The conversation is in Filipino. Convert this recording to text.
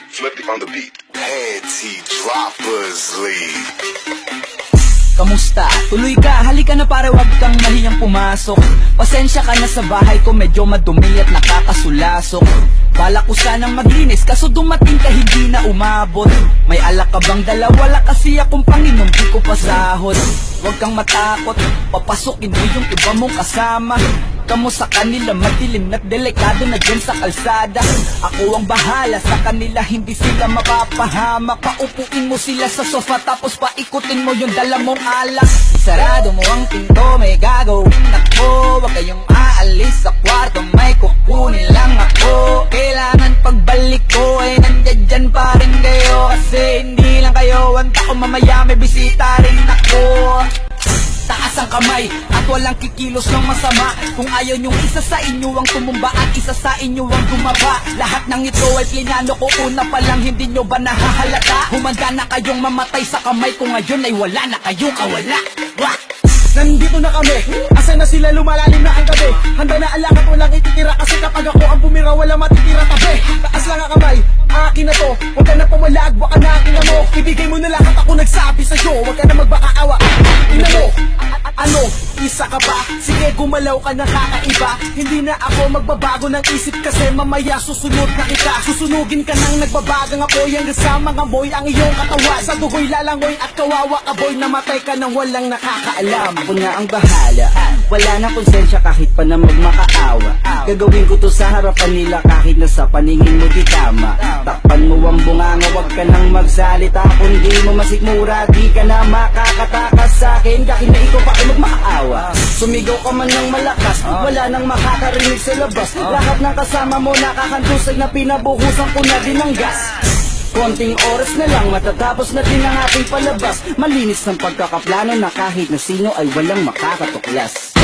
Flippy on the beat. Panty droppers lead. Kamusta? Tuloy ka, halika na para wag kang mahiyang pumasok. Pasensya ka na sa bahay ko, medyo madumi at nakakasulasok. Bala ko sanang maglinis, kaso dumating ka hindi na umabot. May alak ka bang dala? Wala kasi akong panginom, di ko pasahod. Huwag kang matakot, papasukin mo yung iba mong kasama. Kamo sa kanila madilim at delikado na dyan sa kalsada. Ako ang bahala sa kanila, hindi sila mapapahamak. Paupuin mo sila sa sofa tapos paikutin mo yung dala mong alak. Sarado mo ang pinto, may gagawin ako. Huwag kayong aalis sa kwarto, may kukunin lang ako. Kailangan pagbalik ko ay nandyan dyan pa rin kayo. Kasi hindi lang kayo ang tao, mamaya may bisita rin ako. Taas ang kamay at walang kikilos ng masama. Kung ayaw nyong isa sa inyo ang tumumba at isa sa inyo ang gumaba. Lahat ng ito ay plinano ko una pa lang, hindi nyo ba nahahalata? Humanda na kayong mamatay sa kamay ko ngayon ay wala na kayong kawala. Wah! Nandito na kami, asa na sila, lumalalim na ang gabi. Handa na alak at walang ititira, kasi kapag ako ang bumira wala matitira tabi. Taas lang ang kamay, akin na to. Huwag ka na pumalag, baka na akin na mo. Ibigay mo na lahat, ako nagsabi sa'yo. Huwag ka na magbakaawa, ina mo. Ano, isa ka pa? Sige, gumalaw ka na kakaiba. Hindi na ako magbabago ng isip, kasi mamaya susunod na kita. Susunugin ka nang nagbabagang apoy, hanggang sa mga boy ang iyong katawan. Sa dugoy lalangoy at kawawa ka boy, namatay ka nang walang nakakaalam. Ako na ang bahala, wala na konsensya kahit pa na magmakaawa. Gagawin ko to sa harapan nila kahit na sa paningin mo di tama. Takpan mo ang bunganga, wag ka nang magsalita. Kung di mo masikmura, di ka na makakatakas sa akin. Kahit na ikaw pa ay magmakaawa. Sumigaw ka man ng malakas, wala nang makakarinig sa labas. Lahat ng kasama mo nakakantusay na pinabuhusan ko na din ng gas. Konting oras na lang matatapos na din ang ating palabas. Malinis ng pagkakaplano na kahit na sino ay walang makakatuklas.